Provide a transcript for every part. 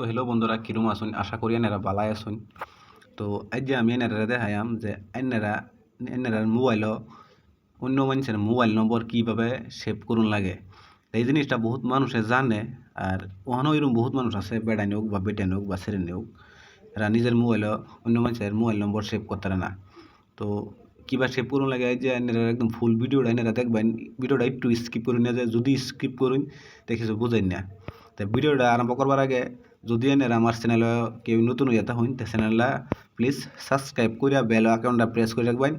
তো হ্যালো বন্ধুরা, কিরম আসুন? আশা করি এনারা বালাই আসুন। তো আজ যে আমি এনারা দেখাইম যে এনারার মোবাইলও অন্য মানুষের মোবাইল নম্বর কীভাবে সেভ করুন লাগে। এই জিনিসটা বহুত মানুষে জানে, আর ওখানেও এরকম বহুত মানুষ আছে, বেড়াই হোক বা বেটে হোক বা ছেড়ে হোক, এরা নিজের মোবাইলও অন্য মানুষের মোবাইল নম্বর সেভ করতে পারে না। তো কীভাবে সেভ করুন লাগে যে এনারা একদম ফুল ভিডিওটা এনারা দেখবেন। ভিডিওটা একটু স্কিপ করুন না, যে যদি স্কিপ করুন তো কিছু বুঝেন না। তো ভিডিওটা আরম্ভ করবার আগে যদি এনারা আমার চ্যানেলে কেউ নতুন হয়ে যেতে হন, তো চ্যানেলটা প্লিজ সাবস্ক্রাইব করে বেল আইকনটা প্রেস করে রাখবেন,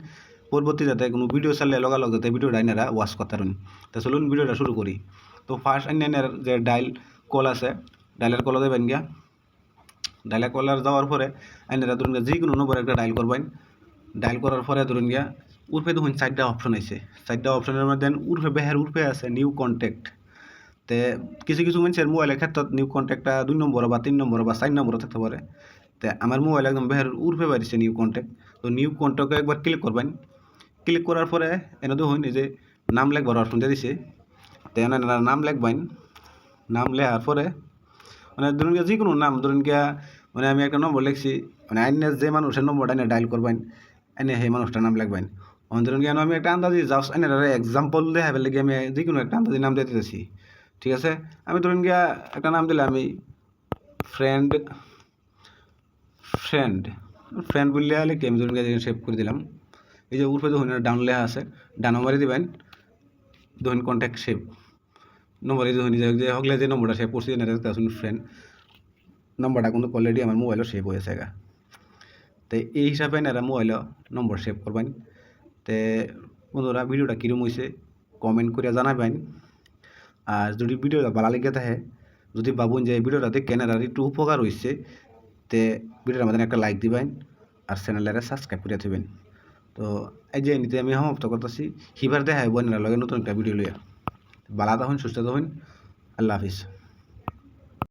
পরবর্তী যাতে কোনো ভিডিও চাললে লগালগ যাতে ভিডিওটা এনারা ওয়াচ করতে পারেন। তো চলুন ভিডিওটা শুরু করি। তো ফার্স্ট এনার যে ডায়াল কল আছে, ডায়ালের কল দেবেন গিয়া। ডায়ালের কলার যাওয়ার পরে এনারা ধরুন যে কোনো নম্বর একটা ডায়াল করবেন। ডায়াল করার পরে ধরুন গিয়া উর্ফে দেখুন 4টা অপশন আছে। 4টা অপশনের মধ্যে উর্ফে বেহের উর্ফে আছে নিউ কন্ট্যাক্ট। তে কিছু কিছু মানুষের মোবাইলের ক্ষেত্রে নিউ কন্ট্যাক্টটা 2 নম্বর বা 3 নম্বর বা 4 নম্বর থাকতে পারে। তো আমার মোবাইল একদম বেহের উর্ফে বাড়িছে নিউ কন্ট্যাক্ট। তো নিউ কন্ট্যাক্টে একবার ক্লিক করবেন। ক্লিক করার পরে এনে দেখুন এই যে নাম লেখবার অপশন দিয়ে দিছে। তো এনে নাম লিখবেন। নাম লেখার পরে মানে ধরুন যে কোনো নাম ধরুন গিয়া, মানে আমি একটা নম্বর লিখছি, মানে আইনে যে মানুষের নম্বরটা এনে ডায়াল করবেন, এনে সেই মানুষটার নাম লিখবেন। ধরুন গিয়া আমি একটা আন্দাজি জাস্ট এনে এক্সাম্পল দেখাবে লাগে আমি যে কোনো একটা আন্দাজি নাম দিয়ে দিতেছি। ঠিক আছে, আমি ধরুন গিয়া একটা নাম দিলে আমি ফ্রেন্ড ফ্রেন্ড ফ্রেন্ড বললে লিখে আমি ধরুন গিয়া সেভ করে দিলাম। এই যে উপরে দেখুন ডাউন লেখা আছে, ডান নম্বরে দিবেন ধরুন কন্ট্যাক্ট সেভ নম্বরে ধরুন যে হগলে যে নম্বরটা সেভ করছি এনে আসুন ফ্রেন্ড নম্বরটা কিন্তু অলরেডি আমার মোবাইলও সেভ হয়েছে গা। তো এই হিসাবে এনারা মোবাইলও নম্বর সেভ করবেন। তো বন্ধুরা, ভিডিওটা কীরকম হয়েছে কমেন্ট করে জানাবেন। আর যদি ভিডিওটা ভালো লেগে থাকে, যদি ভাবুন যে এই ভিডিওটা দেখে এনারার একটু উপকার হয়েছে, তে ভিডিওটার মধ্যে একটা লাইক দিবেন আর চ্যানেলটা সাবস্ক্রাইব করে দেবেন। তো এই যে নিতে আমি সমাপ্ত করতেছি। হিবার দেখা হইব এনারা লগে নতুন একটা ভিডিও লইয়া। ভালো থাকুন, সুস্থ থাকুন। আল্লাহ হাফিজ।